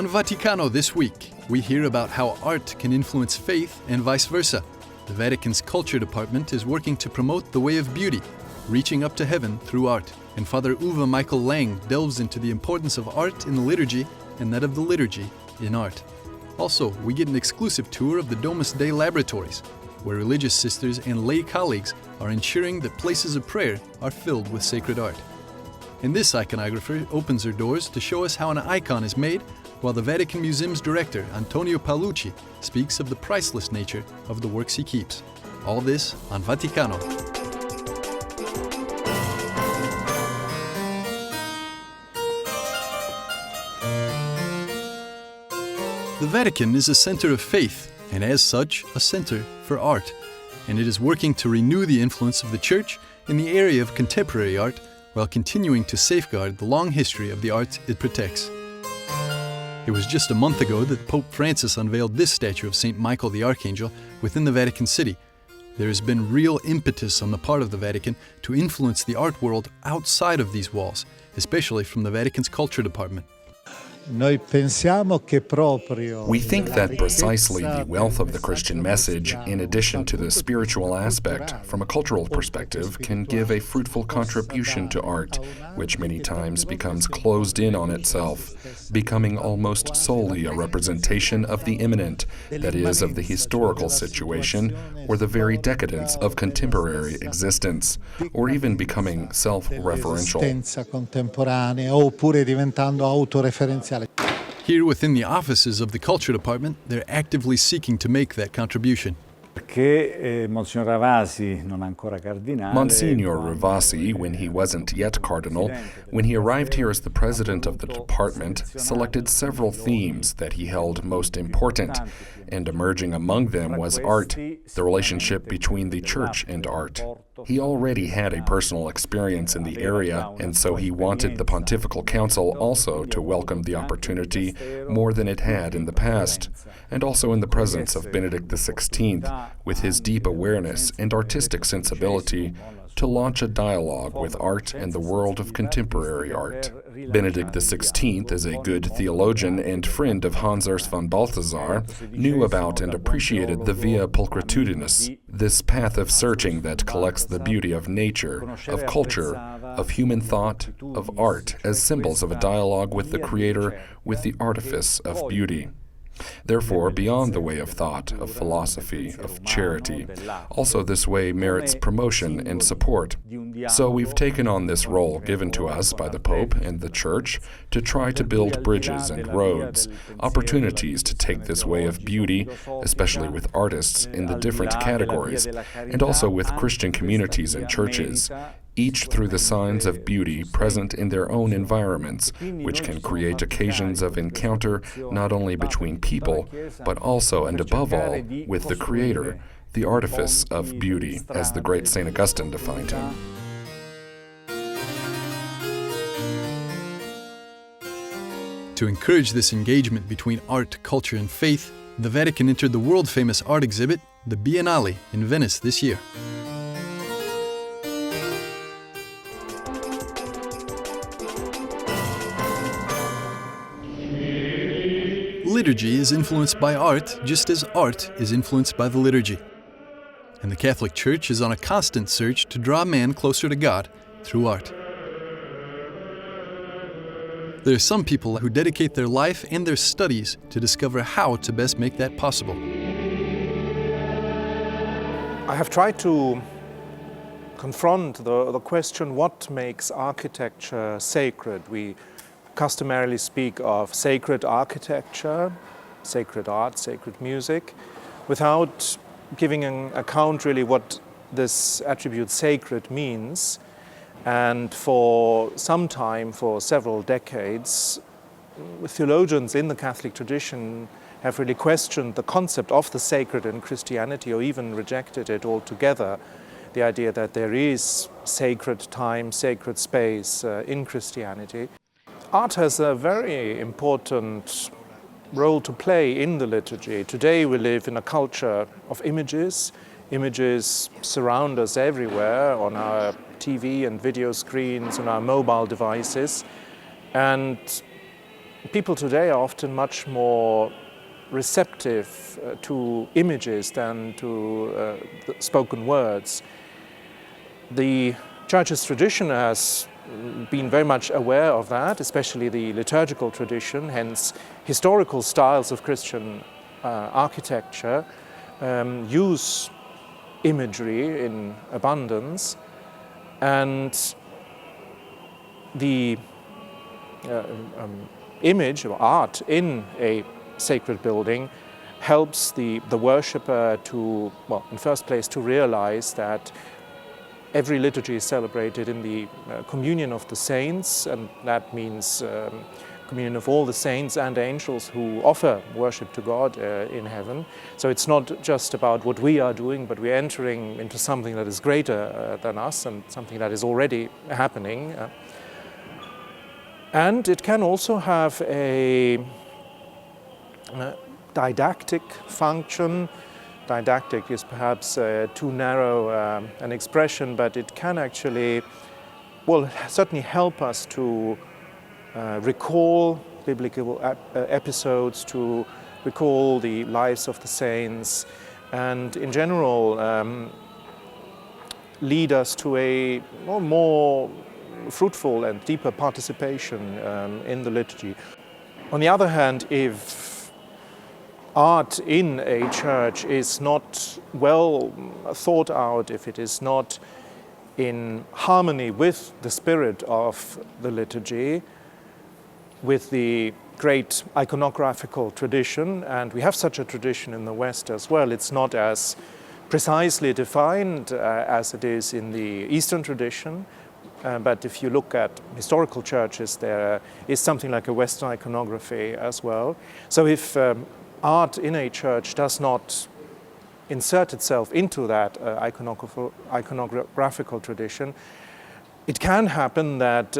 On Vaticano this week, we hear about how art can influence faith and vice versa. The Vatican's culture department is working to promote the way of beauty, reaching up to heaven through art. And Father Uwe Michael Lang delves into the importance of art in the liturgy and that of the liturgy in art. Also, we get an exclusive tour of the Domus Dei laboratories, where religious sisters and lay colleagues are ensuring that places of prayer are filled with sacred art. And this iconographer opens her doors to show us how an icon is made, while the Vatican Museums director, Antonio Paolucci, speaks of the priceless nature of the works he keeps. All this on Vaticano. The Vatican is a center of faith, and as such, a center for art. And it is working to renew the influence of the Church in the area of contemporary art, while continuing to safeguard the long history of the art it protects. It was just a month ago that Pope Francis unveiled this statue of St. Michael the Archangel within the Vatican City. There has been real impetus on the part of the Vatican to influence the art world outside of these walls, especially from the Vatican's culture department. We think that precisely the wealth of the Christian message, in addition to the spiritual aspect, from a cultural perspective, can give a fruitful contribution to art, which many times becomes closed in on itself, becoming almost solely a representation of the immanent, that is, of the historical situation, or the very decadence of contemporary existence, or even becoming self-referential. Here within the offices of the Culture Department, they're actively seeking to make that contribution. Monsignor Ravasi, when he wasn't yet cardinal, when he arrived here as the president of the department, selected several themes that he held most important, and emerging among them was art, the relationship between the Church and art. He already had a personal experience in the area, and so he wanted the Pontifical Council also to welcome the opportunity more than it had in the past, and also in the presence of Benedict XVI, with his deep awareness and artistic sensibility, to launch a dialogue with art and the world of contemporary art. Benedict XVI, as a good theologian and friend of Hans Urs von Balthasar, knew about and appreciated the via pulchritudinis, this path of searching that collects the beauty of nature, of culture, of human thought, of art, as symbols of a dialogue with the Creator, with the artifice of beauty. Therefore, beyond the way of thought, of philosophy, of charity, also this way merits promotion and support. So we've taken on this role given to us by the Pope and the Church to try to build bridges and roads, opportunities to take this way of beauty, especially with artists in the different categories, and also with Christian communities and churches, each through the signs of beauty present in their own environments, which can create occasions of encounter not only between people, but also and above all with the Creator, the artifice of beauty, as the great St. Augustine defined him. To encourage this engagement between art, culture, and faith, the Vatican entered the world-famous art exhibit, the Biennale, in Venice this year. Liturgy is influenced by art, just as art is influenced by the liturgy. And the Catholic Church is on a constant search to draw man closer to God through art. There are some people who dedicate their life and their studies to discover how to best make that possible. I have tried to confront the question, what makes architecture sacred? We customarily speak of sacred architecture, sacred art, sacred music, without giving an account really what this attribute sacred means. And for some time, for several decades, theologians in the Catholic tradition have really questioned the concept of the sacred in Christianity, or even rejected it altogether. The idea that there is sacred time, sacred space in Christianity. Art has a very important role to play in the liturgy. Today we live in a culture of images. Images surround us everywhere on our TV and video screens, on our mobile devices. And people today are often much more receptive to images than to the spoken words. The Church's tradition has been very much aware of that, especially the liturgical tradition, hence historical styles of Christian architecture use imagery in abundance, and the image or art in a sacred building helps the worshipper to, well, in first place, to realize that every liturgy is celebrated in the communion of the saints, and that means communion of all the saints and angels who offer worship to God in heaven. So it's not just about what we are doing, but we're entering into something that is greater than us and something that is already happening. And it can also have a didactic function. Didactic is perhaps too narrow an expression, but it can actually, well, certainly help us to recall biblical episodes, to recall the lives of the saints, and in general lead us to a more fruitful and deeper participation in the liturgy. On the other hand, if art in a church is not well thought out, if it is not in harmony with the spirit of the liturgy, with the great iconographical tradition, and we have such a tradition in the West as well. It's not as precisely defined as it is in the Eastern tradition, but if you look at historical churches, there is something like a Western iconography as well. So if art in a church does not insert itself into that iconographical tradition, it can happen that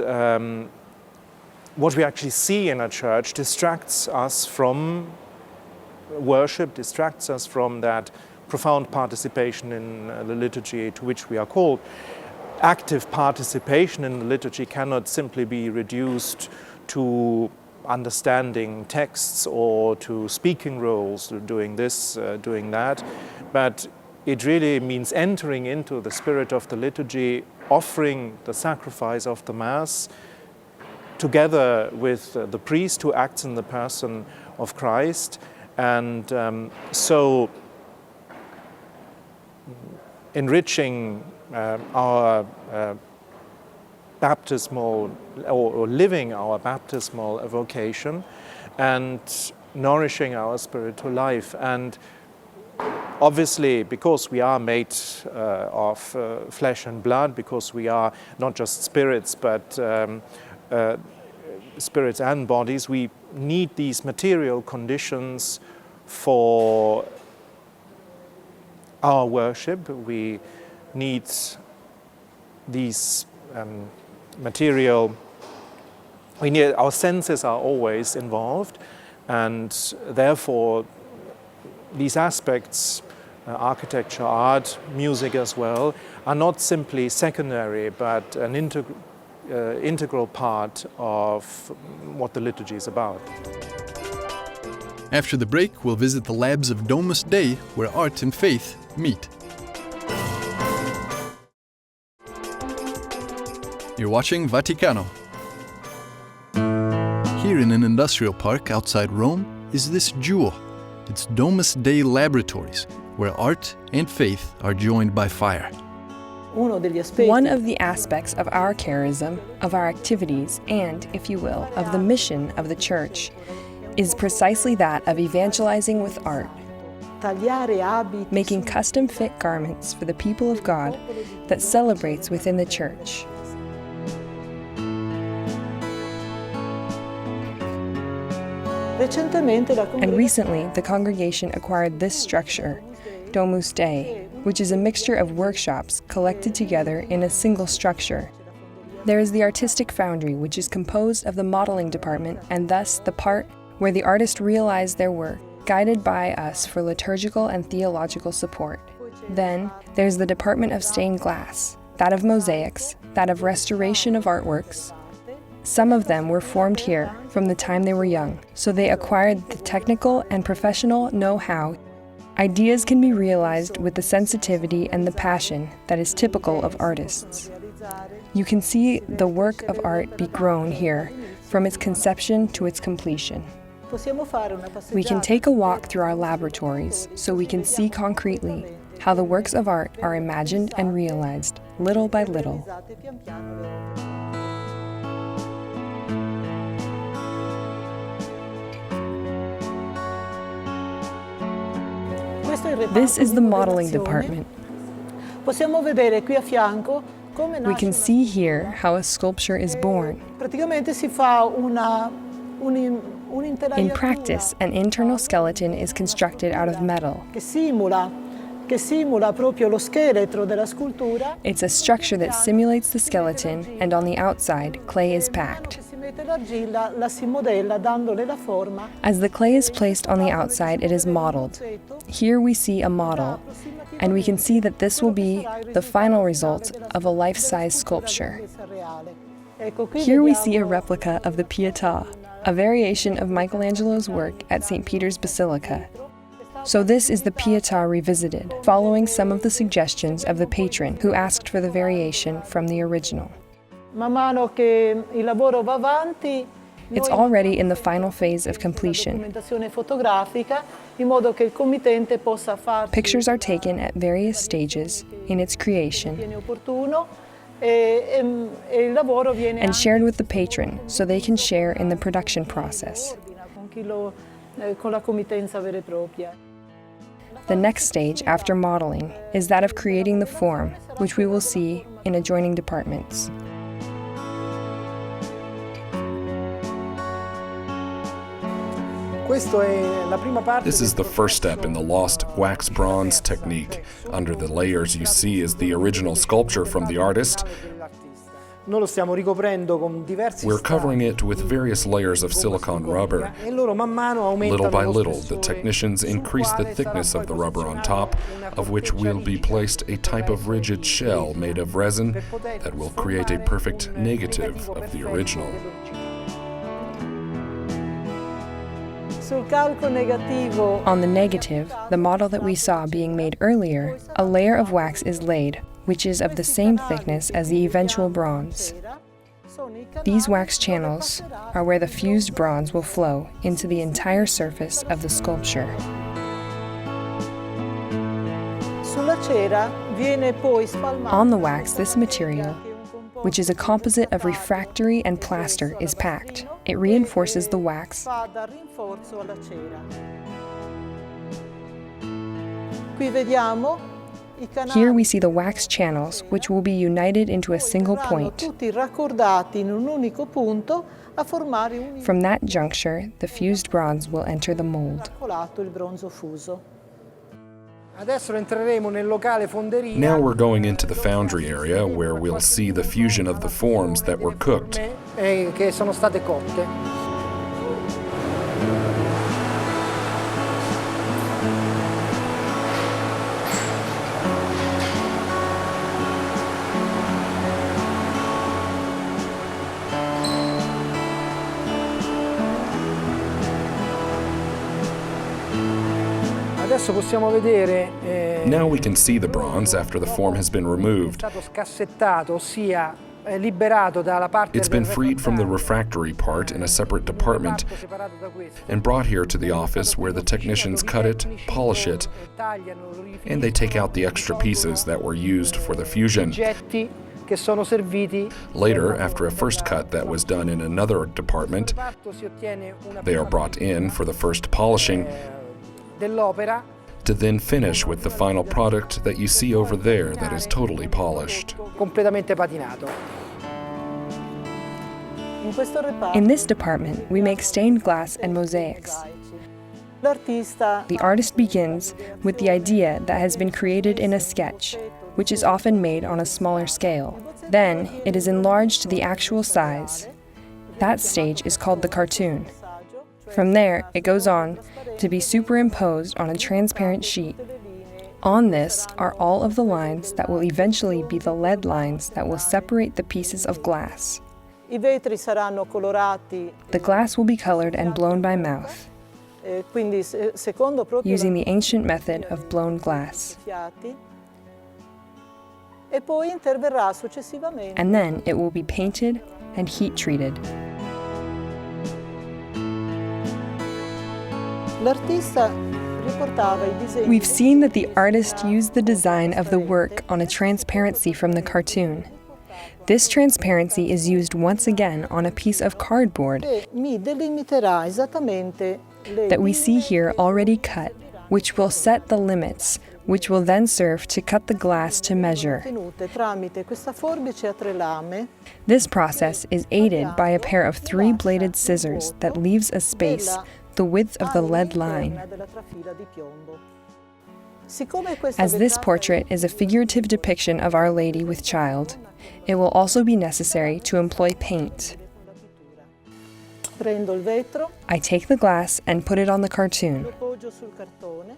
what we actually see in a church distracts us from worship, distracts us from that profound participation in the liturgy to which we are called. Active participation in the liturgy cannot simply be reduced to understanding texts or to speaking roles, doing this, doing that, but it really means entering into the spirit of the liturgy, offering the sacrifice of the Mass together with the priest who acts in the person of Christ, and so enriching our baptismal or living our baptismal vocation and nourishing our spiritual life. And obviously, because we are made of flesh and blood, because we are not just spirits but spirits and bodies, we need these material conditions for our worship. We need these material, our senses are always involved, and therefore these aspects, architecture, art, music as well, are not simply secondary but an integral part of what the liturgy is about. After the break, we'll visit the labs of Domus Dei, where art and faith meet. You're watching Vaticano. Here in an industrial park outside Rome is this jewel. It's Domus Dei laboratories, where art and faith are joined by fire. One of the aspects of our charism, of our activities, and, if you will, of the mission of the Church is precisely that of evangelizing with art, making custom-fit garments for the people of God that celebrates within the Church. And recently, the congregation acquired this structure, Domus Dei, which is a mixture of workshops collected together in a single structure. There is the artistic foundry, which is composed of the modeling department and thus the part where the artists realize their work, guided by us for liturgical and theological support. Then, there's the department of stained glass, that of mosaics, that of restoration of artworks, Some of them were formed here from the time they were young, so they acquired the technical and professional know-how. Ideas can be realized with the sensitivity and the passion that is typical of artists. You can see the work of art be grown here, from its conception to its completion. We can take a walk through our laboratories so we can see concretely how the works of art are imagined and realized, little by little. This is the modeling department. We can see here how a sculpture is born. In practice, an internal skeleton is constructed out of metal. It's a structure that simulates the skeleton, and on the outside, clay is packed. As the clay is placed on the outside, it is modeled. Here we see a model, and we can see that this will be the final result of a life-size sculpture. Here we see a replica of the Pietà, a variation of Michelangelo's work at St. Peter's Basilica. So this is the Pietà revisited, following some of the suggestions of the patron who asked for the variation from the original. It's already in the final phase of completion. Pictures are taken at various stages in its creation and shared with the patron so they can share in the production process. The next stage after modeling is that of creating the form, which we will see in adjoining departments. This is the first step in the lost wax bronze technique. Under the layers you see is the original sculpture from the artist. We're covering it with various layers of silicone rubber. Little by little, the technicians increase the thickness of the rubber on top, of which will be placed a type of rigid shell made of resin that will create a perfect negative of the original. On the negative, the model that we saw being made earlier, a layer of wax is laid, which is of the same thickness as the eventual bronze. These wax channels are where the fused bronze will flow into the entire surface of the sculpture. On the wax, this material, which is a composite of refractory and plaster, is packed. It reinforces the wax. Here we see the wax channels, which will be united into a single point. From that juncture, the fused bronze will enter the mold. Now we're going into the foundry area where we'll see the fusion of the forms that were cooked. Now we can see the bronze after the form has been removed. It's been freed from the refractory part in a separate department and brought here to the office where the technicians cut it, polish it, and they take out the extra pieces that were used for the fusion. Later, after a first cut that was done in another department, they are brought in for the first polishing, to then finish with the final product that you see over there that is totally polished. In this department, we make stained glass and mosaics. The artist begins with the idea that has been created in a sketch, which is often made on a smaller scale. Then, it is enlarged to the actual size. That stage is called the cartoon. From there, it goes on to be superimposed on a transparent sheet. On this are all of the lines that will eventually be the lead lines that will separate the pieces of glass. I vetri saranno colorati, The glass will be colored and blown by mouth, quindi secondo proprio using the ancient method of blown glass. fiati, e poi interverrà successivamente. And then it will be painted and heat treated. L'artista riportava i disegni. We've seen that the artist used the design of the work on a transparency from the cartoon. This transparency is used once again on a piece of cardboard Mi delimiterà esattamente le that we see here already cut, which will set the limits, which will then serve to cut the glass to measure. tenute tramite questa forbice a tre lame. This process is aided by a pair of three-bladed scissors that leaves a space the width of the lead line. Della trafila di piombo. Siccome questa As this vetrata portrait is a figurative depiction of Our Lady with Child, it will also be necessary to employ paint. prendo il vetro, I take the glass and put it on the cartoon, lo poggio sul cartone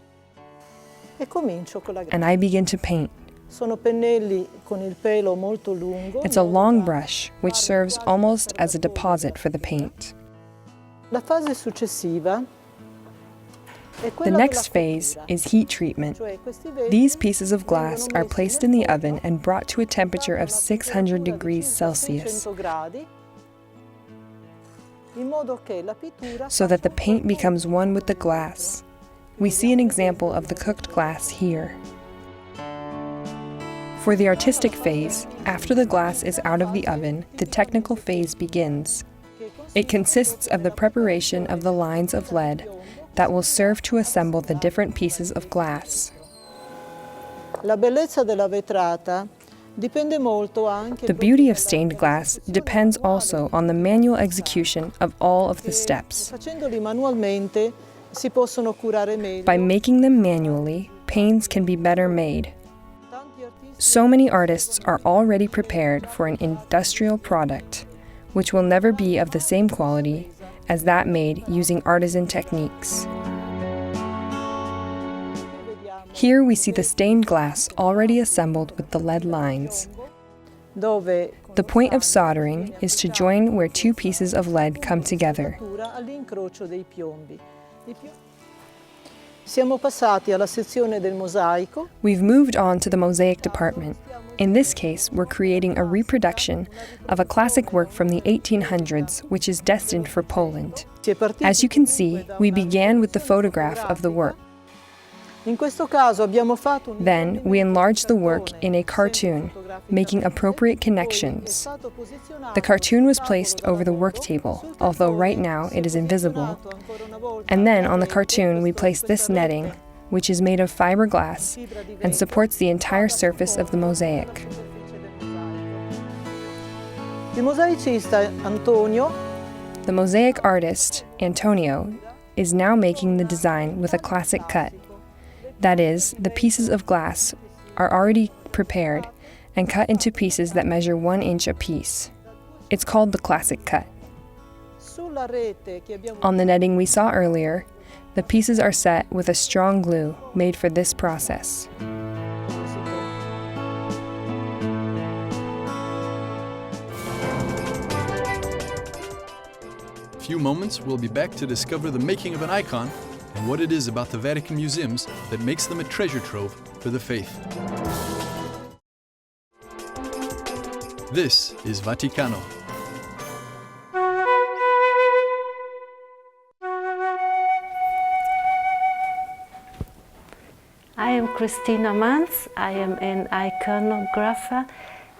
e comincio con la and I begin to paint. Sono pennelli con il pelo molto lungo. It's a long brush, which serves almost as a deposit for the paint. La fase successiva è The quella next della phase cottura, is heat treatment. cioè questi vetri These pieces of glass vengono are messi placed nel in the forno oven and brought to a temperature of 600 degrees Celsius, 600 gradi, in modo che la pittura so that the paint becomes one with the glass. We see an example of the cooked glass here. For the artistic phase, after the glass is out of the oven, the technical phase begins. It consists of the preparation of the lines of lead that will serve to assemble the different pieces of glass. La bellezza della vetrata dipende molto anche The beauty of stained glass depends also on the manual execution of all of the steps. facendoli manualmente si possono curare meglio. By making them manually, paints can be better made. Tanti artisti So many artists are already prepared for an industrial product, which will never be of the same quality as that made using artisan techniques. Here we see the stained glass already assembled with the lead lines. dove The point of soldering is to join where two pieces of lead come together. all'incrocio dei piombi. Siamo passati alla sezione del mosaico. We've moved on to the mosaic department. In this case, we're creating a reproduction of a classic work from the 1800s, which is destined for Poland. Si è partiti As you can see, we began with the photograph of the work. In questo caso abbiamo fatto un Then, we enlarged the work in a cartoon, making appropriate connections. The cartoon was placed over the work table, although right now it is invisible. And then, on the cartoon, we placed this netting, which is made of fiberglass and supports the entire surface of the mosaic. Il mosaicista Antonio The mosaic artist, Antonio, is now making the design with a classic cut. That is, the pieces of glass are already prepared and cut into pieces that measure 1 inch apiece. It's called the classic cut. sulla rete che abbiamo On the netting we saw earlier, the pieces are set with a strong glue made for this process. Few moments, we'll be back to discover the making of an icon and what it is about the Vatican Museums that makes them a treasure trove for the faith. This is Vaticano. I am Christina Mans. I am an iconographer,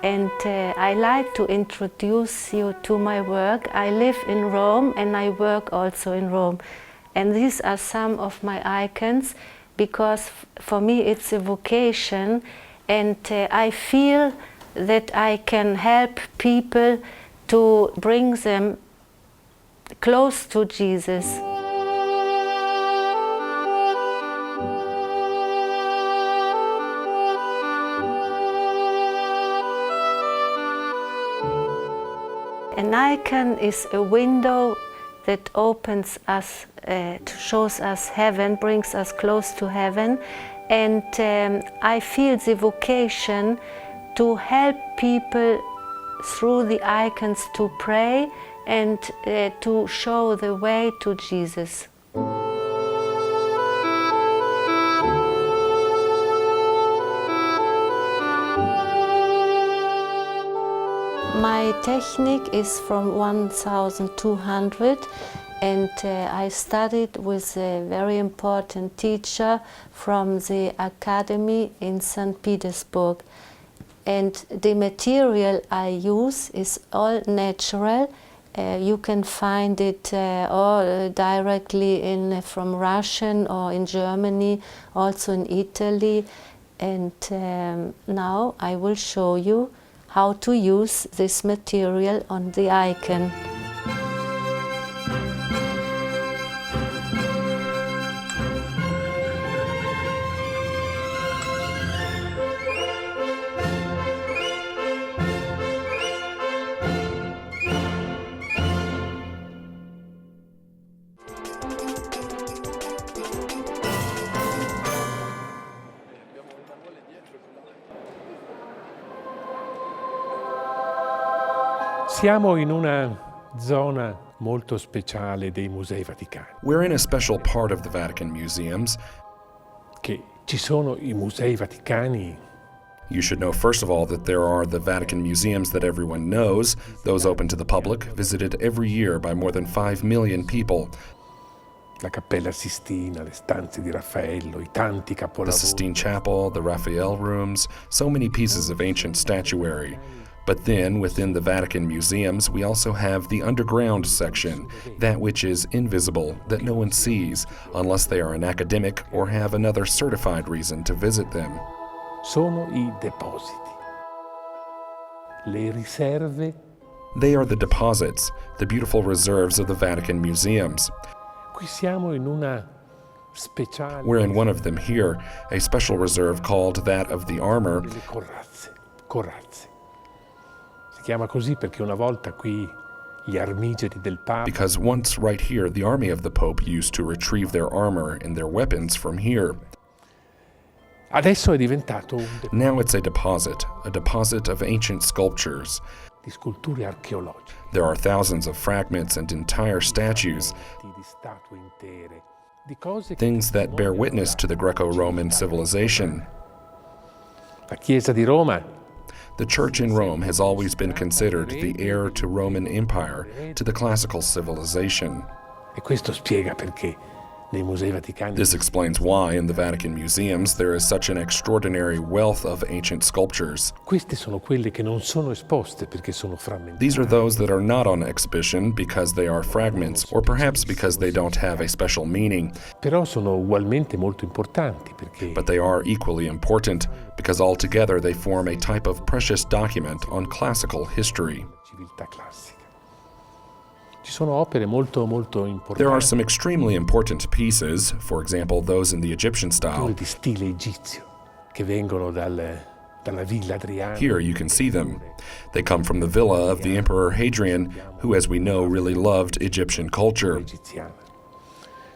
and I like to introduce you to my work. I live in Rome and I work also in Rome. And these are some of my icons, because for me it's a vocation, and I feel that I can help people to bring them close to Jesus. An icon is a window that opens us, shows us heaven, brings us close to heaven, and I feel the vocation to help people through the icons to pray and to show the way to Jesus. My technique is from 1200, and I studied with a very important teacher from the academy in St. Petersburg. And the material I use is all natural. You can find it all directly from Russian or in Germany, also in Italy. And now I will show you how to use this material on the icon. Siamo in una zona molto speciale dei Musei Vaticani. We're in a special part of the Vatican Museums. Che ci sono I Musei Vaticani. You should know, first of all, that there are the Vatican Museums that everyone knows, those open to the public, visited every year by more than 5 million people. La Cappella Sistina, le stanze di Raffaello, I tanti The capolavori. Sistine Chapel, the Raphael Rooms, so many pieces of ancient statuary. But then, within the Vatican Museums, we also have the underground section, that which is invisible, that no one sees, unless they are an academic or have another certified reason to visit them. Sono I depositi. Le riserve. They are the deposits, the beautiful reserves of the Vatican Museums. Qui siamo in una speciale. We're in one of them here, a special reserve called that of the armor. Le corazze. Si chiama così perché una volta qui gli armigeri del Papa. Because once right here, the army of the Pope used to retrieve their armor and their weapons from here. Adesso è diventato un Now it's a deposit of ancient sculptures. di sculture archeologiche. There are thousands of fragments and entire statues, Di statue intere, di cose che things that bear witness to the Greco-Roman civilization. la Chiesa di Roma The Church in Rome has always been considered the heir to Roman Empire, to the classical civilization. e questo spiega perché nei Musei Vaticani This explains why in the Vatican Museums there is such an extraordinary wealth of ancient sculptures. queste sono quelle che non sono esposte perché sono frammentate. These are those that are not on exhibition because they are fragments, or perhaps because they don't have a special meaning, Però sono ugualmente molto importanti perché but they are equally important because altogether they form a type of precious document on classical history. civiltà classica. Ci sono opere molto importanti. There are some extremely important pieces, for example, those in the Egyptian style. di stile egizio che vengono dalla Villa Adriana. Here you can see them. They come from the villa of the Emperor Hadrian, who, as we know, really loved Egyptian culture. egiziana.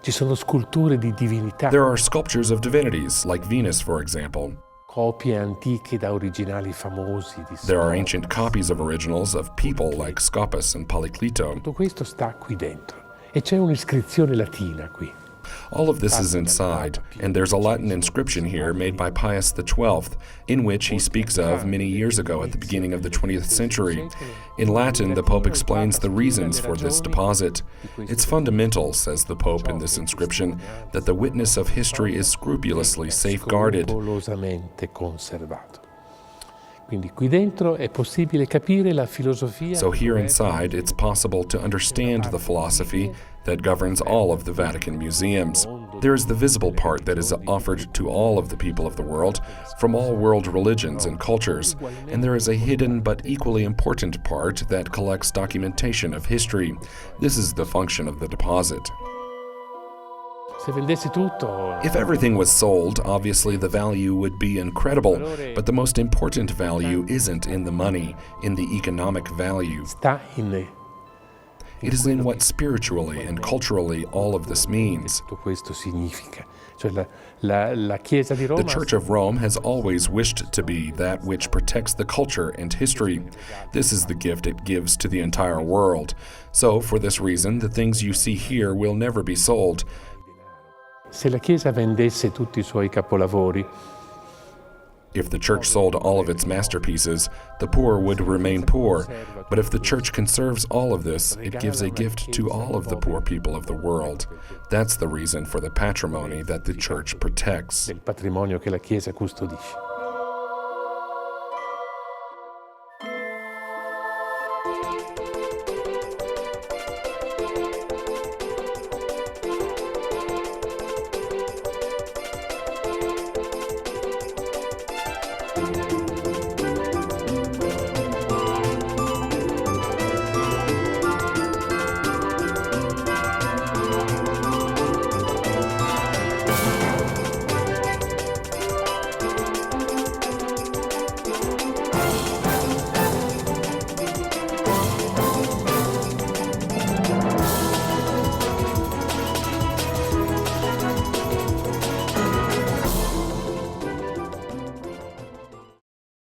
Ci sono sculture di divinità, There are sculptures of divinities, like Venus, for example. copie antiche da originali famosi di There are Scopa. ancient copies of originals of people like Scopas and Polycleto. Tutto questo sta qui dentro e c'è un'iscrizione latina qui. All of this is inside, and there's a Latin inscription here made by Pius XII, in which he speaks of many years ago at the beginning of the 20th century. In Latin, the Pope explains the reasons for this deposit. It's fundamental, says the Pope in this inscription, that the witness of history is scrupulously safeguarded. Scrupolosamente conservato. Quindi qui dentro è possibile capire la filosofia. So here inside, it's possible to understand the philosophy that governs all of the Vatican Museums. There is the visible part that is offered to all of the people of the world, from all world religions and cultures, and there is a hidden but equally important part that collects documentation of history. This is the function of the deposit. Se vendessi tutto, If everything was sold, obviously the value would be incredible, but the most important value isn't in the money, in the economic value. sta in It is in what spiritually and culturally all of this means. Tutto questo significa. Cioè la Chiesa di Roma. The Church of Rome has always wished to be that which protects the culture and history. This is the gift it gives to the entire world. So, for this reason, the things you see here will never be sold. Se la Chiesa vendesse tutti I suoi capolavori, If the Church sold all of its masterpieces, the poor would remain poor. But if the Church conserves all of this, it gives a gift to all of the poor people of the world. That's the reason for the patrimony that the Church protects. del patrimonio che la Chiesa custodisce.